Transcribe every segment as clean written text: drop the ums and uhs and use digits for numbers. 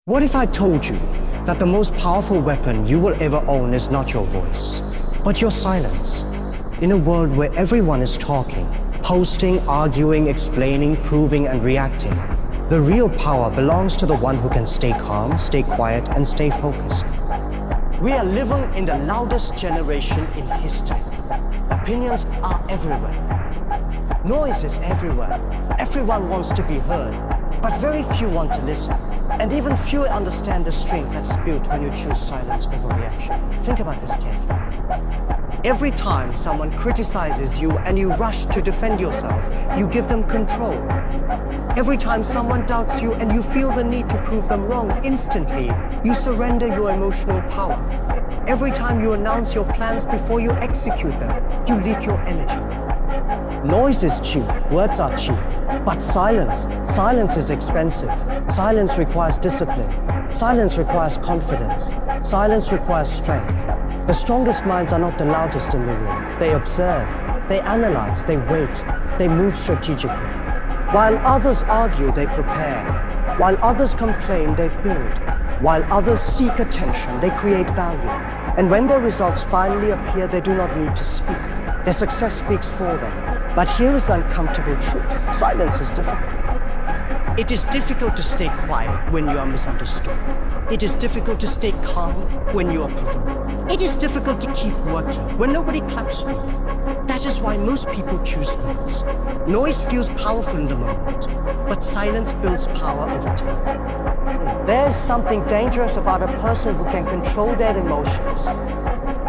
What if I told you that the most powerful weapon you will ever own is not your voice, but your silence? In a world where everyone is talking, posting, arguing, explaining, proving, and reacting, the real power belongs to the one who can stay calm, stay quiet, and stay focused. We are living in the loudest generation in history. Opinions are everywhere. Noise is everywhere. Everyone wants to be heard, but very few want to listen. And even fewer understand the strength that's built when you choose silence over reaction. Think about this carefully. Every time someone criticizes you and you rush to defend yourself, you give them control. Every time someone doubts you and you feel the need to prove them wrong, instantly, you surrender your emotional power. Every time you announce your plans before you execute them, you leak your energy. Noise is cheap, words are cheap, but silence is expensive. Silence requires discipline. Silence requires confidence. Silence requires strength. The strongest minds are not the loudest in the room. They observe, they analyze, they wait, they move strategically. While others argue, they prepare. While others complain, they build. While others seek attention, they create value. And when their results finally appear, they do not need to speak. Their success speaks for them. But here is the uncomfortable truth. Silence is difficult. It is difficult to stay quiet when you are misunderstood. It is difficult to stay calm when you are provoked. It is difficult to keep working when nobody claps for you. That is why most people choose noise. Noise feels powerful in the moment, but silence builds power over time. There is something dangerous about a person who can control their emotions.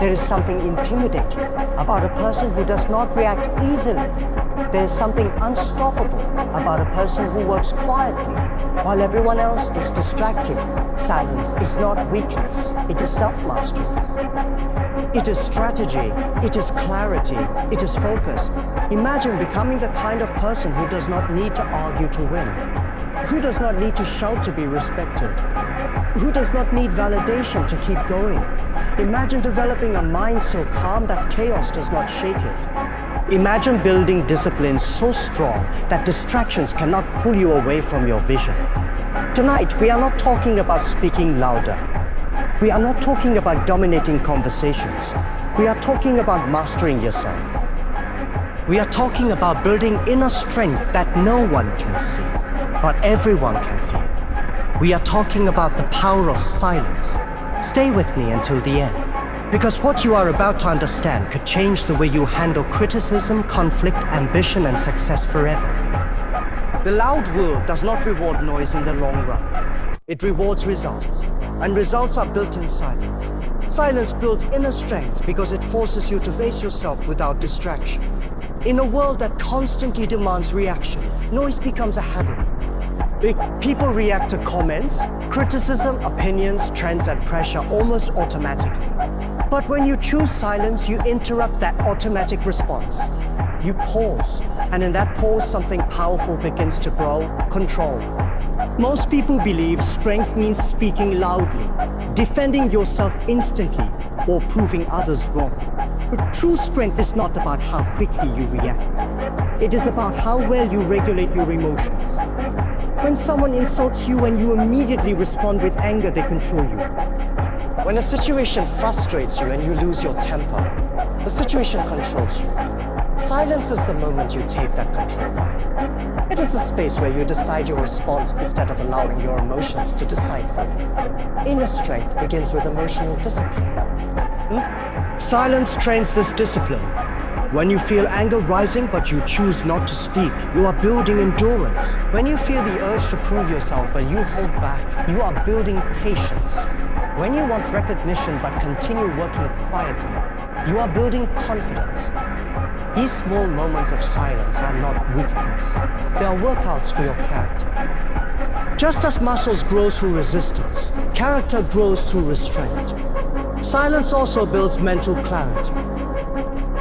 There is something intimidating about a person who does not react easily. There is something unstoppable about a person who works quietly while everyone else is distracted. Silence is not weakness, it is self-mastery. It is strategy, it is clarity, it is focus. Imagine becoming the kind of person who does not need to argue to win, who does not need to shout to be respected, who does not need validation to keep going. Imagine developing a mind so calm that chaos does not shake it. Imagine building discipline so strong that distractions cannot pull you away from your vision. Tonight, we are not talking about speaking louder. We are not talking about dominating conversations. We are talking about mastering yourself. We are talking about building inner strength that no one can see, but everyone can feel. We are talking about the power of silence. Stay with me until the end, because what you are about to understand could change the way you handle criticism, conflict, ambition, and success forever. The loud world does not reward noise in the long run. It rewards results, and results are built in silence. Silence builds inner strength because it forces you to face yourself without distraction. In a world that constantly demands reaction, noise becomes a habit. People react to comments, criticism, opinions, trends, and pressure almost automatically. But when you choose silence, you interrupt that automatic response. You pause, and in that pause, something powerful begins to grow: control. Most people believe strength means speaking loudly, defending yourself instantly, or proving others wrong. But true strength is not about how quickly you react. It is about how well you regulate your emotions. When someone insults you and you immediately respond with anger, they control you. When a situation frustrates you and you lose your temper, the situation controls you. Silence is the moment you take that control back. It is the space where you decide your response instead of allowing your emotions to decide for you. Inner strength begins with emotional discipline. Silence trains this discipline. When you feel anger rising but you choose not to speak, you are building endurance. When you feel the urge to prove yourself but you hold back, you are building patience. When you want recognition but continue working quietly, you are building confidence. These small moments of silence are not weakness. They are workouts for your character. Just as muscles grow through resistance, character grows through restraint. Silence also builds mental clarity.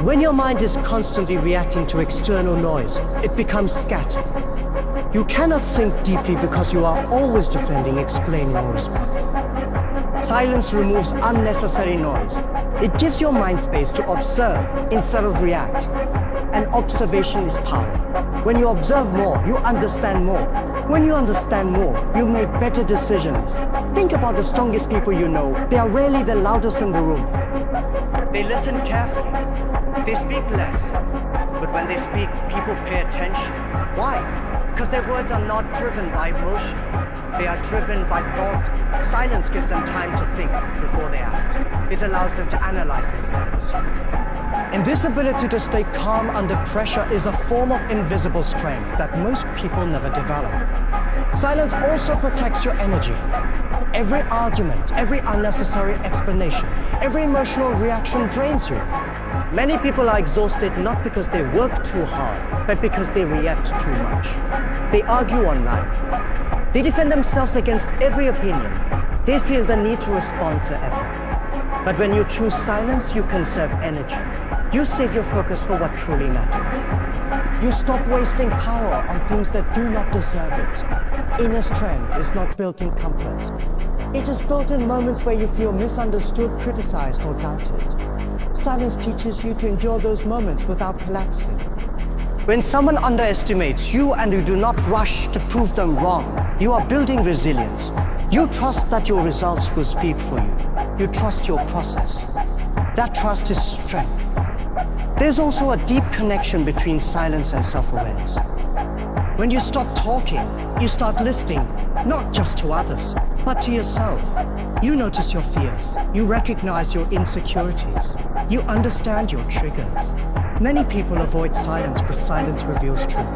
When your mind is constantly reacting to external noise, it becomes scattered. You cannot think deeply because you are always defending, explaining, or responding. Silence removes unnecessary noise. It gives your mind space to observe instead of react. And observation is power. When you observe more, you understand more. When you understand more, you make better decisions. Think about the strongest people you know. They are rarely the loudest in the room. They listen carefully. They speak less. But when they speak, people pay attention. Why? Because their words are not driven by emotion. They are driven by thought. Silence gives them time to think before they act. It allows them to analyze instead of assume. And this ability to stay calm under pressure is a form of invisible strength that most people never develop. Silence also protects your energy. Every argument, every unnecessary explanation, every emotional reaction drains you. Many people are exhausted not because they work too hard, but because they react too much. They argue online. They defend themselves against every opinion. They feel the need to respond to everything. But when you choose silence, you conserve energy. You save your focus for what truly matters. You stop wasting power on things that do not deserve it. Inner strength is not built in comfort. It is built in moments where you feel misunderstood, criticized, or doubted. Silence teaches you to endure those moments without collapsing. When someone underestimates you and you do not rush to prove them wrong, you are building resilience. You trust that your results will speak for you. You trust your process. That trust is strength. There's also a deep connection between silence and self-awareness. When you stop talking, you start listening, not just to others, but to yourself. You notice your fears. You recognize your insecurities. You understand your triggers. Many people avoid silence, but silence reveals truth.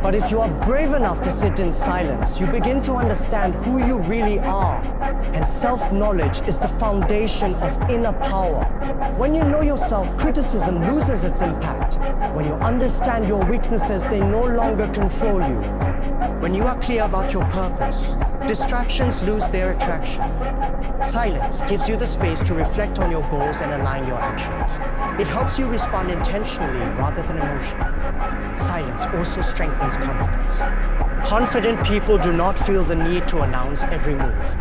But if you are brave enough to sit in silence, you begin to understand who you really are. And self-knowledge is the foundation of inner power. When you know yourself, criticism loses its impact. When you understand your weaknesses, they no longer control you. When you are clear about your purpose, distractions lose their attraction. Silence gives you the space to reflect on your goals and align your actions. It helps you respond intentionally rather than emotionally. Silence also strengthens confidence. Confident people do not feel the need to announce every move.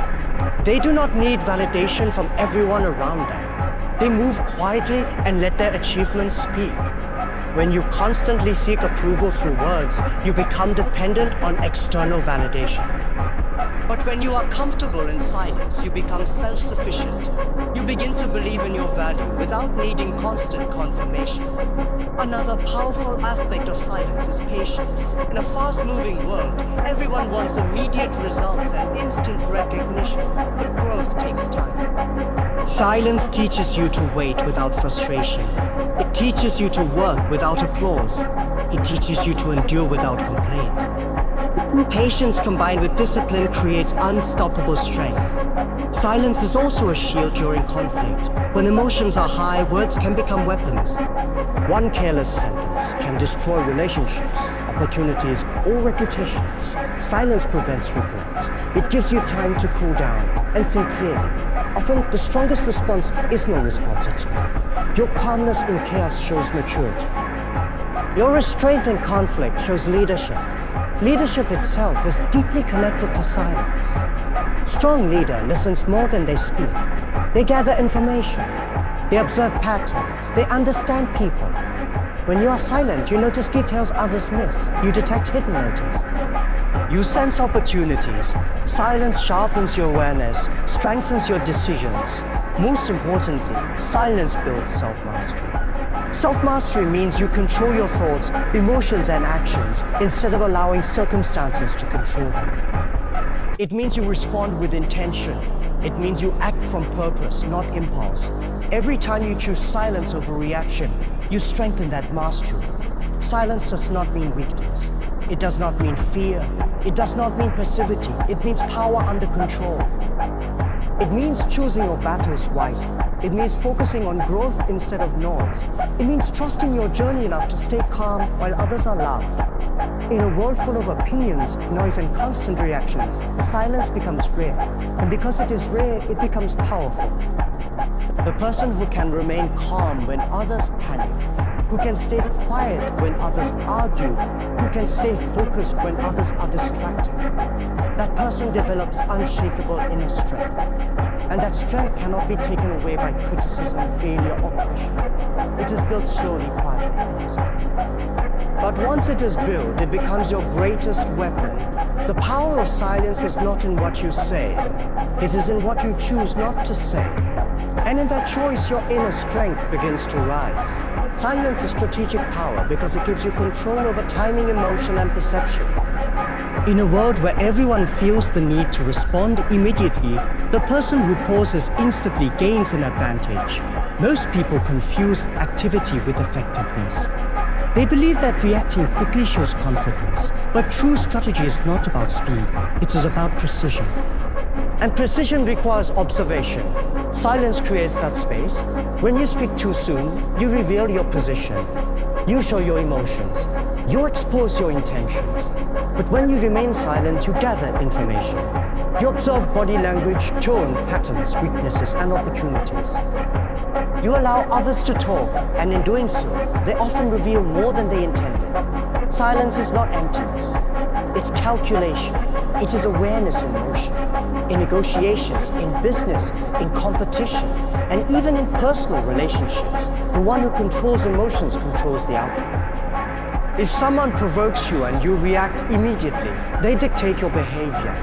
They do not need validation from everyone around them. They move quietly and let their achievements speak. When you constantly seek approval through words, you become dependent on external validation. But when you are comfortable in silence, you become self-sufficient. You begin to believe in your value without needing constant confirmation. Another powerful aspect of silence is patience. In a fast-moving world, everyone wants immediate results and instant recognition, but growth takes time. Silence teaches you to wait without frustration. It teaches you to work without applause. It teaches you to endure without complaint. Patience combined with discipline creates unstoppable strength. Silence is also a shield during conflict. When emotions are high, words can become weapons. One careless sentence can destroy relationships, opportunities, or reputations. Silence prevents regret. It gives you time to cool down and think clearly. Often, the strongest response is no response at all. Your calmness in chaos shows maturity. Your restraint in conflict shows leadership. Leadership itself is deeply connected to silence. Strong leader listens more than they speak. They gather information. They observe patterns. They understand people. When you are silent, you notice details others miss. You detect hidden motives. You sense opportunities. Silence sharpens your awareness, strengthens your decisions. Most importantly, silence builds self-mastery. Self-mastery means you control your thoughts, emotions, and actions instead of allowing circumstances to control them. It means you respond with intention. It means you act from purpose, not impulse. Every time you choose silence over reaction, you strengthen that mastery. Silence does not mean weakness. It does not mean fear. It does not mean passivity. It means power under control. It means choosing your battles wisely. It means focusing on growth instead of noise. It means trusting your journey enough to stay calm while others are loud. In a world full of opinions, noise, and constant reactions, silence becomes rare. And because it is rare, it becomes powerful. The person who can remain calm when others panic, who can stay quiet when others argue, who can stay focused when others are distracted, that person develops unshakable inner strength. And that strength cannot be taken away by criticism, failure, or pressure. It is built slowly, quietly, and visibly. But once it is built, it becomes your greatest weapon. The power of silence is not in what you say, It is in what you choose not to say. And in that choice, your inner strength begins to rise. Silence is strategic power because it gives you control over timing, emotion, and perception. In a world where everyone feels the need to respond immediately, the person who pauses instantly gains an advantage. Most people confuse activity with effectiveness. They believe that reacting quickly shows confidence, but true strategy is not about speed, it is about precision. And precision requires observation. Silence creates that space. When you speak too soon, you reveal your position. You show your emotions. You expose your intentions. But when you remain silent, you gather information. You observe body language, tone, patterns, weaknesses, and opportunities. You allow others to talk, and in doing so, they often reveal more than they intended. Silence is not emptiness. It's calculation. It is awareness in motion. In negotiations, in business, in competition, and even in personal relationships, the one who controls emotions controls the outcome. If someone provokes you and you react immediately, they dictate your behavior.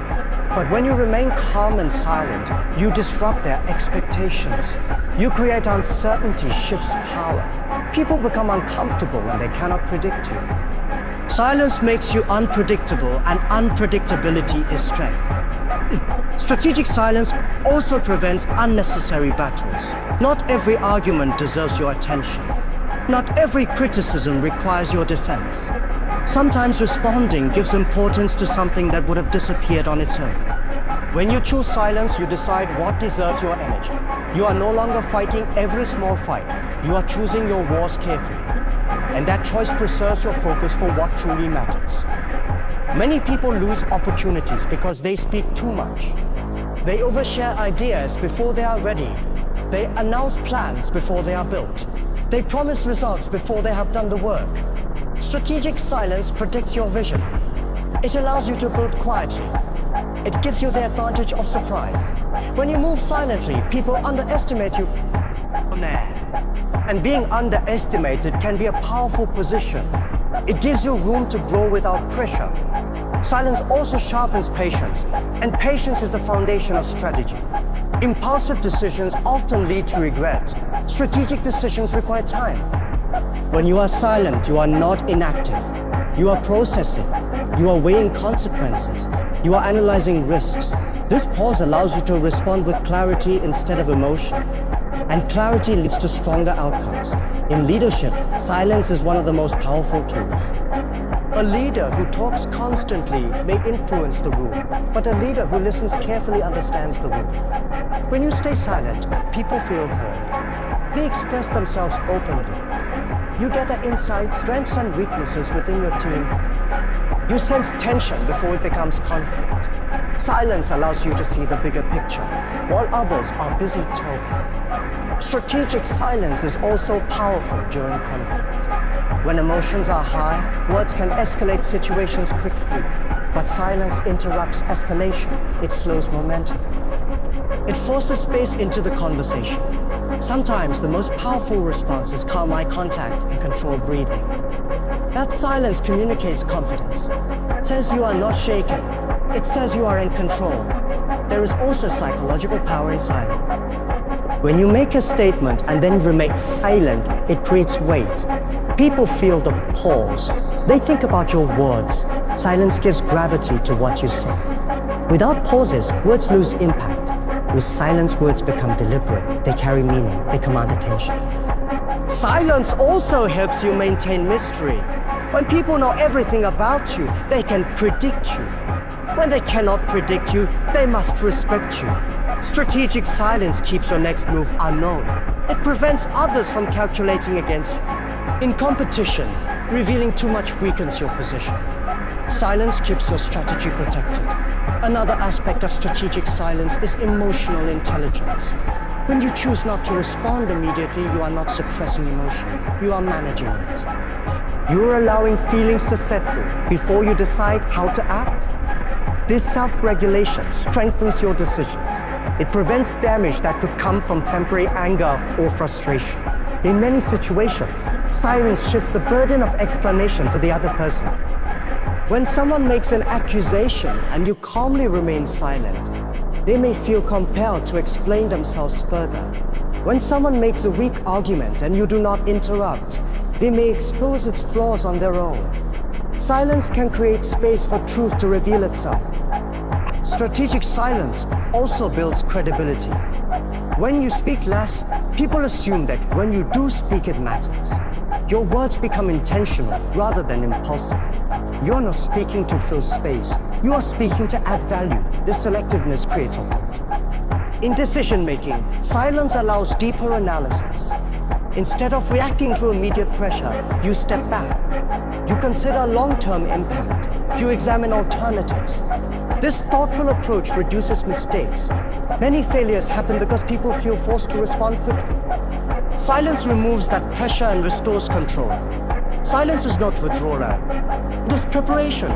But when you remain calm and silent, you disrupt their expectations. You create uncertainty, shifts power. People become uncomfortable when they cannot predict you. Silence makes you unpredictable, and unpredictability is strength. Strategic silence also prevents unnecessary battles. Not every argument deserves your attention. Not every criticism requires your defense. Sometimes responding gives importance to something that would have disappeared on its own. When you choose silence, you decide what deserves your energy. You are no longer fighting every small fight. You are choosing your wars carefully. And that choice preserves your focus for what truly matters. Many people lose opportunities because they speak too much. They overshare ideas before they are ready. They announce plans before they are built. They promise results before they have done the work. Strategic silence protects your vision. It allows you to build quietly. It gives you the advantage of surprise. When you move silently, people underestimate you. And being underestimated can be a powerful position. It gives you room to grow without pressure. Silence also sharpens patience, and patience is the foundation of strategy. Impulsive decisions often lead to regret. Strategic decisions require time. When you are silent, you are not inactive. You are processing. You are weighing consequences. You are analyzing risks. This pause allows you to respond with clarity instead of emotion. And clarity leads to stronger outcomes. In leadership, silence is one of the most powerful tools. A leader who talks constantly may influence the room, but a leader who listens carefully understands the room. When you stay silent, people feel heard. They express themselves openly. You gather insights, strengths, and weaknesses within your team. You sense tension before it becomes conflict. Silence allows you to see the bigger picture, while others are busy talking. Strategic silence is also powerful during conflict. When emotions are high, words can escalate situations quickly, but silence interrupts escalation. It slows momentum. It forces space into the conversation. Sometimes the most powerful response is calm eye contact and controlled breathing. That silence communicates confidence. It says you are not shaken. It says you are in control. There is also psychological power in silence. When you make a statement and then remain silent, it creates weight. People feel the pause. They think about your words. Silence gives gravity to what you say. Without pauses, words lose impact. With silence, words become deliberate. They carry meaning. They command attention. Silence also helps you maintain mystery. When people know everything about you, they can predict you. When they cannot predict you, they must respect you. Strategic silence keeps your next move unknown. It prevents others from calculating against you. In competition, revealing too much weakens your position. Silence keeps your strategy protected. Another aspect of strategic silence is emotional intelligence. When you choose not to respond immediately, you are not suppressing emotion. You are managing it. You are allowing feelings to settle before you decide how to act. This self-regulation strengthens your decisions. It prevents damage that could come from temporary anger or frustration. In many situations, silence shifts the burden of explanation to the other person. When someone makes an accusation and you calmly remain silent, They may feel compelled to explain themselves further. When someone makes a weak argument and you do not interrupt, they may expose its flaws on their own. Silence can create space for truth to reveal itself. Strategic silence also builds credibility. When you speak less, people assume that when you do speak, it matters. Your words become intentional rather than impulsive. You are not speaking to fill space. You are speaking to add value. This selectiveness creates authority. In decision-making, silence allows deeper analysis. Instead of reacting to immediate pressure, you step back. You consider long-term impact. You examine alternatives. This thoughtful approach reduces mistakes. Many failures happen because people feel forced to respond quickly. Silence removes that pressure and restores control. Silence is not withdrawal. It is preparation.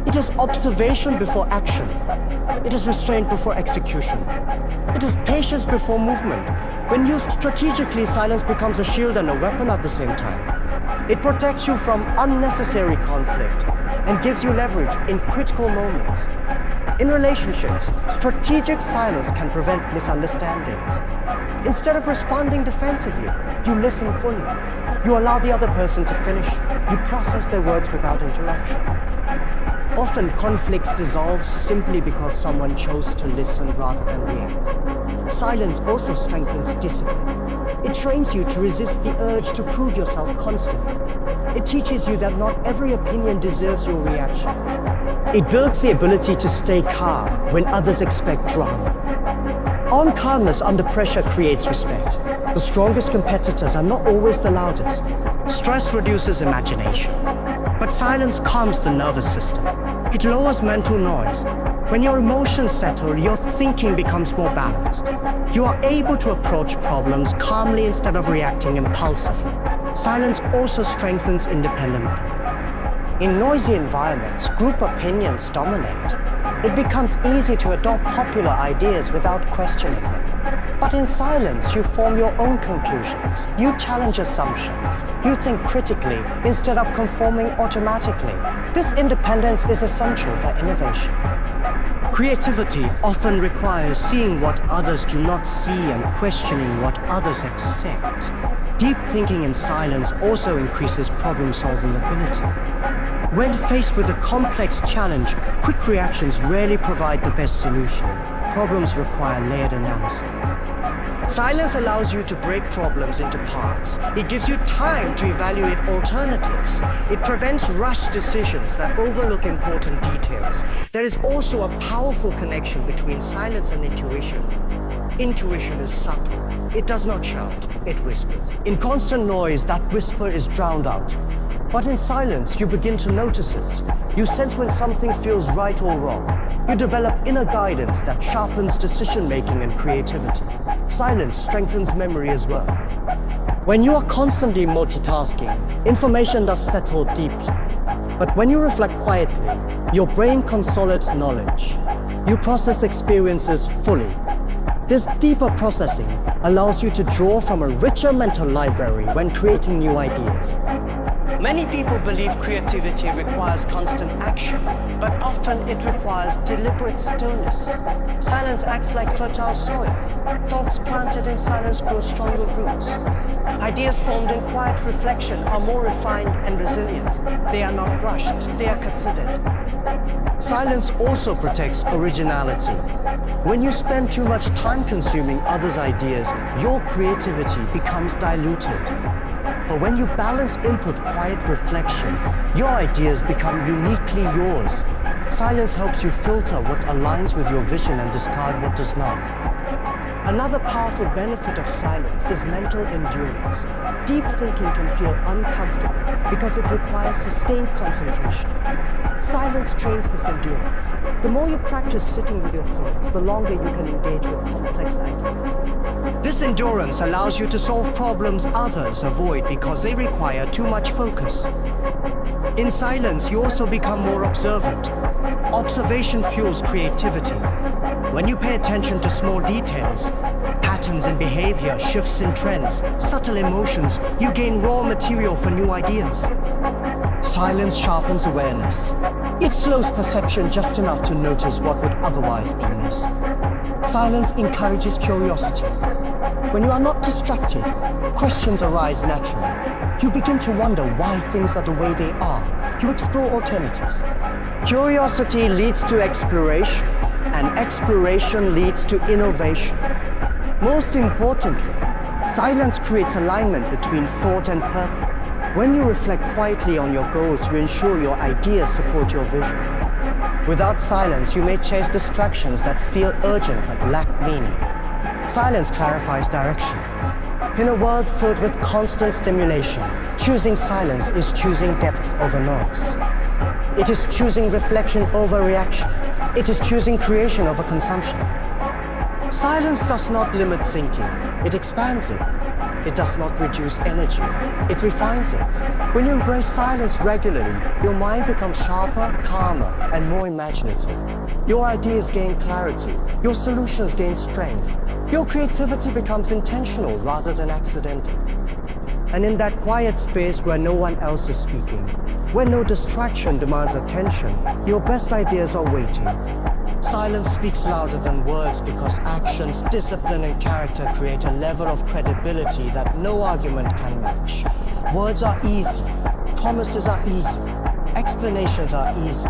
It is observation before action. It is restraint before execution. It is patience before movement. When used strategically, silence becomes a shield and a weapon at the same time. It protects you from unnecessary conflict and gives you leverage in critical moments. In relationships, strategic silence can prevent misunderstandings. Instead of responding defensively, you listen fully. You allow the other person to finish. You process their words without interruption. Often conflicts dissolve simply because someone chose to listen rather than react. Silence also strengthens discipline. It trains you to resist the urge to prove yourself constantly. It teaches you that not every opinion deserves your reaction. It builds the ability to stay calm when others expect drama. Armed calmness under pressure creates respect. The strongest competitors are not always the loudest. Stress reduces imagination, but silence calms the nervous system. It lowers mental noise. When your emotions settle, your thinking becomes more balanced. You are able to approach problems calmly instead of reacting impulsively. Silence also strengthens independent thought. In noisy environments, group opinions dominate. It becomes easy to adopt popular ideas without questioning them. But in silence, you form your own conclusions. You challenge assumptions. You think critically instead of conforming automatically. This independence is essential for innovation. Creativity often requires seeing what others do not see and questioning what others accept. Deep thinking in silence also increases problem-solving ability. When faced with a complex challenge, quick reactions rarely provide the best solution. Problems require layered analysis. Silence allows you to break problems into parts. It gives you time to evaluate alternatives. It prevents rushed decisions that overlook important details. There is also a powerful connection between silence and intuition. Intuition is subtle. It does not shout, it whispers. In constant noise, that whisper is drowned out. But in silence, you begin to notice it. You sense when something feels right or wrong. You develop inner guidance that sharpens decision-making and creativity. Silence strengthens memory as well. When you are constantly multitasking, information does settle deeply. But when you reflect quietly, your brain consolidates knowledge. You process experiences fully. This deeper processing allows you to draw from a richer mental library when creating new ideas. Many people believe creativity requires constant action, but often it requires deliberate stillness. Silence acts like fertile soil. Thoughts planted in silence grow stronger roots. Ideas formed in quiet reflection are more refined and resilient. They are not rushed, they are considered. Silence also protects originality. When you spend too much time consuming others' ideas, your creativity becomes diluted. But when you balance input, quiet reflection, your ideas become uniquely yours. Silence helps you filter what aligns with your vision and discard what does not. Another powerful benefit of silence is mental endurance. Deep thinking can feel uncomfortable because it requires sustained concentration. Silence trains this endurance. The more you practice sitting with your thoughts, the longer you can engage with complex ideas. This endurance allows you to solve problems others avoid because they require too much focus. In silence, you also become more observant. Observation fuels creativity. When you pay attention to small details, patterns in behavior, shifts in trends, subtle emotions, you gain raw material for new ideas. Silence sharpens awareness. It slows perception just enough to notice what would otherwise be missed. Silence encourages curiosity. When you are not distracted, questions arise naturally. You begin to wonder why things are the way they are. You explore alternatives. Curiosity leads to exploration, and exploration leads to innovation. Most importantly, silence creates alignment between thought and purpose. When you reflect quietly on your goals, you ensure your ideas support your vision. Without silence, you may chase distractions that feel urgent but lack meaning. Silence clarifies direction. In a world filled with constant stimulation, choosing silence is choosing depth over noise. It is choosing reflection over reaction. It is choosing creation over consumption. Silence does not limit thinking, it expands it. It does not reduce energy, it refines it. When you embrace silence regularly, your mind becomes sharper, calmer, and more imaginative. Your ideas gain clarity, your solutions gain strength. Your creativity becomes intentional rather than accidental. And in that quiet space where no one else is speaking, where no distraction demands attention, your best ideas are waiting. Silence speaks louder than words because actions, discipline, and character create a level of credibility that no argument can match. Words are easy, promises are easy, explanations are easy.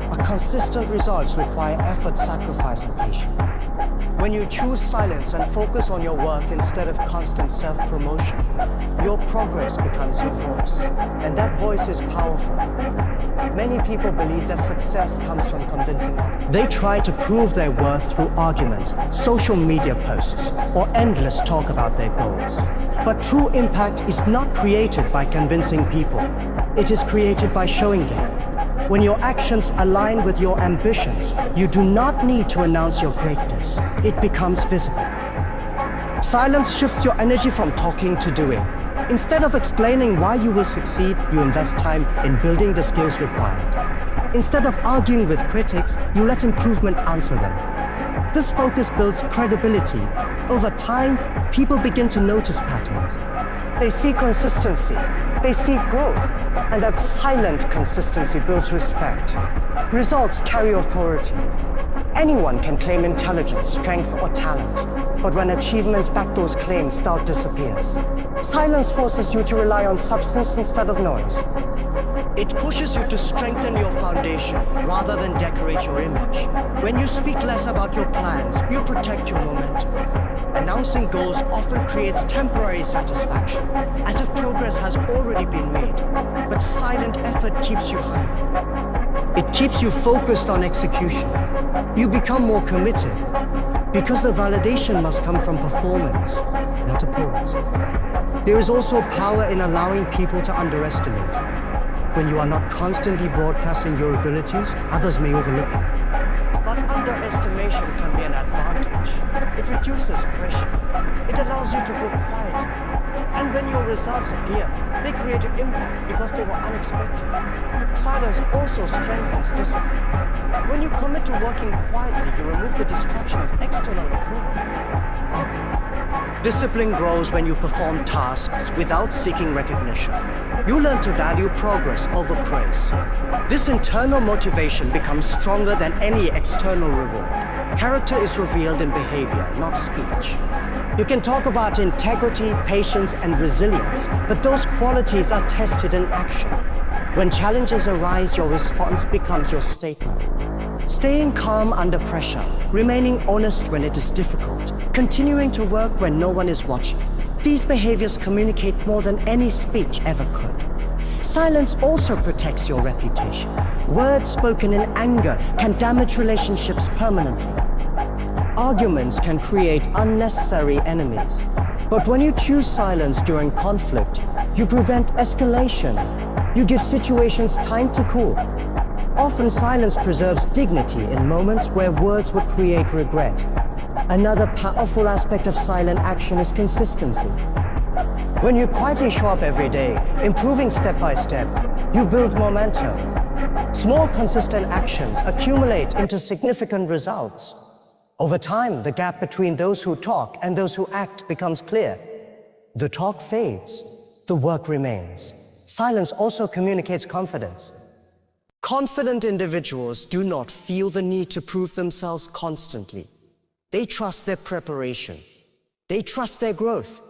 But consistent results require effort, sacrifice, and patience. When you choose silence and focus on your work instead of constant self-promotion, your progress becomes your voice, and that voice is powerful. Many people believe that success comes from convincing others. They try to prove their worth through arguments, social media posts, or endless talk about their goals. But true impact is not created by convincing people. It is created by showing them. When your actions align with your ambitions, you do not need to announce your greatness. It becomes visible. Silence shifts your energy from talking to doing. Instead of explaining why you will succeed, you invest time in building the skills required. Instead of arguing with critics, you let improvement answer them. This focus builds credibility. Over time, people begin to notice patterns. They see consistency, they see growth, and that silent consistency builds respect. Results carry authority. Anyone can claim intelligence, strength, or talent, but when achievements back those claims, doubt disappears. Silence forces you to rely on substance instead of noise. It pushes you to strengthen your foundation rather than decorate your image. When you speak less about your plans, you protect your momentum. Announcing goals often creates temporary satisfaction, as if progress has already been made. But silent effort keeps you hungry. It keeps you focused on execution. You become more committed, because the validation must come from performance, not applause. There is also power in allowing people to underestimate. When you are not constantly broadcasting your abilities, others may overlook you. But underestimation can be an advantage. It reduces pressure. It allows you to grow quietly. And when your results appear, they create an impact because they were unexpected. Silence also strengthens discipline. When you commit to working quietly, you remove the distraction of external approval. Discipline grows when you perform tasks without seeking recognition. You learn to value progress over praise. This internal motivation becomes stronger than any external reward. Character is revealed in behavior, not speech. You can talk about integrity, patience, and resilience, but those qualities are tested in action. When challenges arise, your response becomes your statement. Staying calm under pressure, remaining honest when it is difficult, continuing to work when no one is watching. These behaviors communicate more than any speech ever could. Silence also protects your reputation. Words spoken in anger can damage relationships permanently. Arguments can create unnecessary enemies. But when you choose silence during conflict, you prevent escalation. You give situations time to cool. Often silence preserves dignity in moments where words would create regret. Another powerful aspect of silent action is consistency. When you quietly show up every day, improving step by step, you build momentum. Small, consistent actions accumulate into significant results. Over time, the gap between those who talk and those who act becomes clear. The talk fades, the work remains. Silence also communicates confidence. Confident individuals do not feel the need to prove themselves constantly. They trust their preparation. They trust their growth.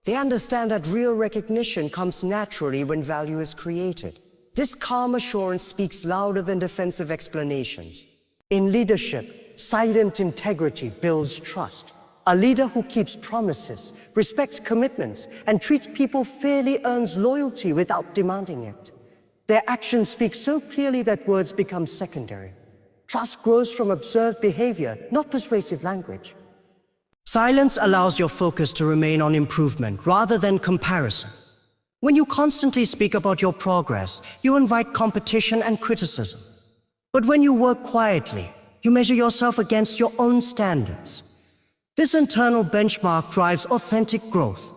They understand that real recognition comes naturally when value is created. This calm assurance speaks louder than defensive explanations. In leadership, silent integrity builds trust. A leader who keeps promises, respects commitments, and treats people fairly earns loyalty without demanding it. Their actions speak so clearly that words become secondary. Trust grows from observed behavior, not persuasive language. Silence allows your focus to remain on improvement rather than comparison. When you constantly speak about your progress, you invite competition and criticism. But when you work quietly, you measure yourself against your own standards. This internal benchmark drives authentic growth.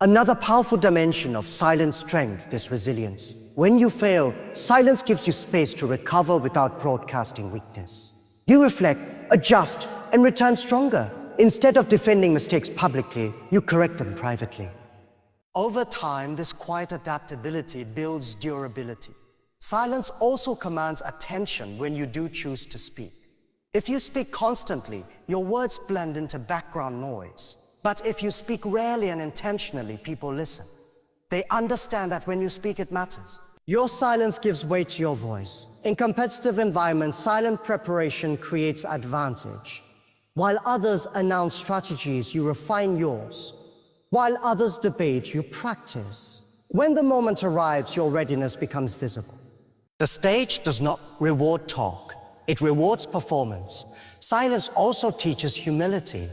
Another powerful dimension of silent strength is resilience. When you fail, silence gives you space to recover without broadcasting weakness. You reflect, adjust, and return stronger. Instead of defending mistakes publicly, you correct them privately. Over time, this quiet adaptability builds durability. Silence also commands attention when you do choose to speak. If you speak constantly, your words blend into background noise. But if you speak rarely and intentionally, people listen. They understand that when you speak, it matters. Your silence gives weight to your voice. In competitive environments, silent preparation creates advantage. While others announce strategies, you refine yours. While others debate, you practice. When the moment arrives, your readiness becomes visible. The stage does not reward talk. It rewards performance. Silence also teaches humility.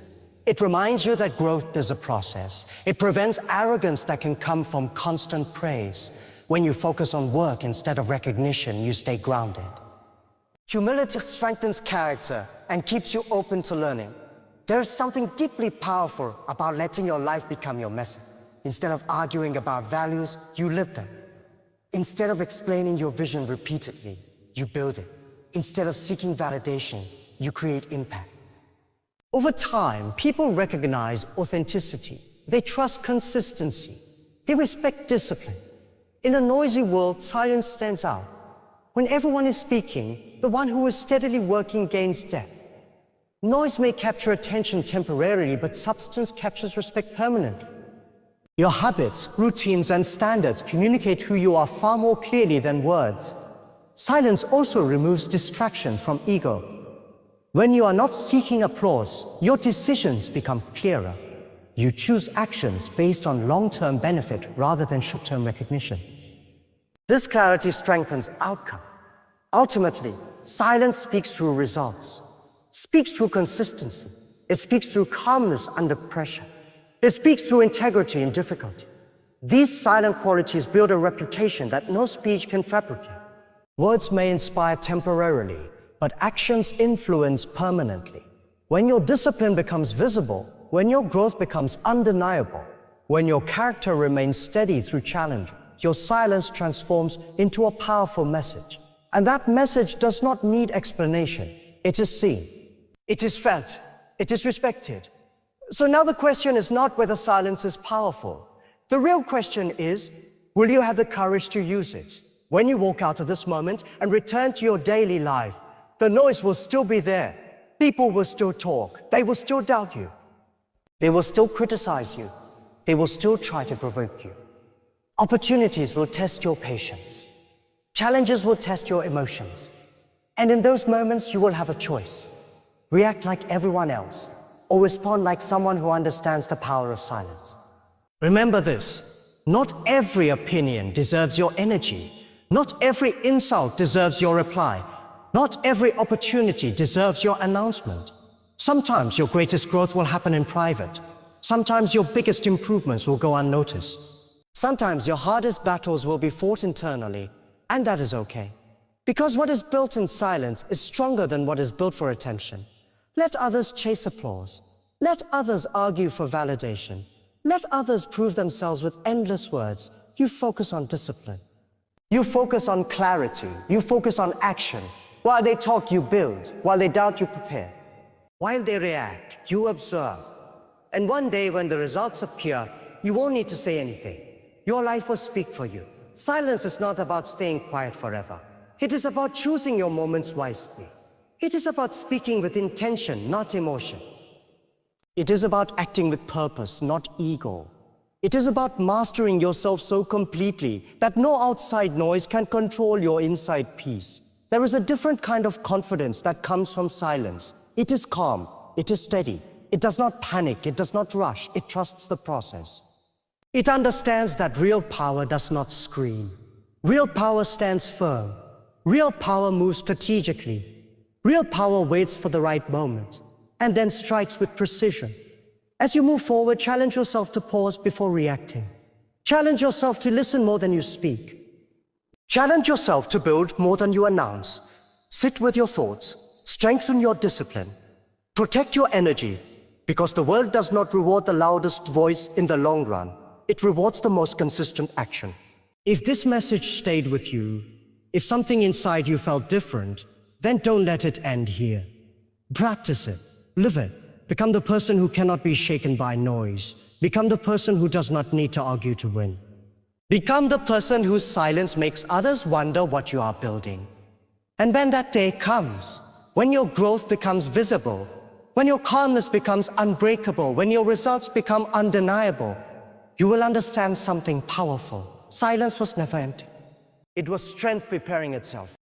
It reminds you that growth is a process. It prevents arrogance that can come from constant praise. When you focus on work instead of recognition, you stay grounded. Humility strengthens character and keeps you open to learning. There is something deeply powerful about letting your life become your message. Instead of arguing about values, you live them. Instead of explaining your vision repeatedly, you build it. Instead of seeking validation, you create impact. Over time, people recognize authenticity. They trust consistency. They respect discipline. In a noisy world, silence stands out. When everyone is speaking, the one who is steadily working gains depth. Noise may capture attention temporarily, but substance captures respect permanently. Your habits, routines, and standards communicate who you are far more clearly than words. Silence also removes distraction from ego. When you are not seeking applause, your decisions become clearer. You choose actions based on long-term benefit rather than short-term recognition. This clarity strengthens outcome. Ultimately, silence speaks through results, speaks through consistency. It speaks through calmness under pressure. It speaks through integrity in difficulty. These silent qualities build a reputation that no speech can fabricate. Words may inspire temporarily, but actions influence permanently. When your discipline becomes visible, when your growth becomes undeniable, when your character remains steady through challenge, your silence transforms into a powerful message. And that message does not need explanation. It is seen. It is felt. It is respected. So now the question is not whether silence is powerful. The real question is, will you have the courage to use it? When you walk out of this moment and return to your daily life, the noise will still be there. People will still talk. They will still doubt you. They will still criticize you. They will still try to provoke you. Opportunities will test your patience. Challenges will test your emotions. And in those moments, you will have a choice. React like everyone else, or respond like someone who understands the power of silence. Remember this, not every opinion deserves your energy. Not every insult deserves your reply. Not every opportunity deserves your announcement. Sometimes your greatest growth will happen in private. Sometimes your biggest improvements will go unnoticed. Sometimes your hardest battles will be fought internally, and that is okay. Because what is built in silence is stronger than what is built for attention. Let others chase applause. Let others argue for validation. Let others prove themselves with endless words. You focus on discipline. You focus on clarity. You focus on action. While they talk, you build. While they doubt, you prepare. While they react, you observe. And one day when the results appear, you won't need to say anything. Your life will speak for you. Silence is not about staying quiet forever. It is about choosing your moments wisely. It is about speaking with intention, not emotion. It is about acting with purpose, not ego. It is about mastering yourself so completely that no outside noise can control your inside peace. There is a different kind of confidence that comes from silence. It is calm, it is steady. It does not panic, it does not rush, it trusts the process. It understands that real power does not scream. Real power stands firm. Real power moves strategically. Real power waits for the right moment and then strikes with precision. As you move forward, challenge yourself to pause before reacting. Challenge yourself to listen more than you speak. Challenge yourself to build more than you announce. Sit with your thoughts. Strengthen your discipline. Protect your energy, because the world does not reward the loudest voice in the long run. It rewards the most consistent action. If this message stayed with you, if something inside you felt different, then don't let it end here. Practice it. Live it. Become the person who cannot be shaken by noise. Become the person who does not need to argue to win. Become the person whose silence makes others wonder what you are building. And when that day comes, when your growth becomes visible, when your calmness becomes unbreakable, when your results become undeniable, you will understand something powerful. Silence was never empty. It was strength preparing itself.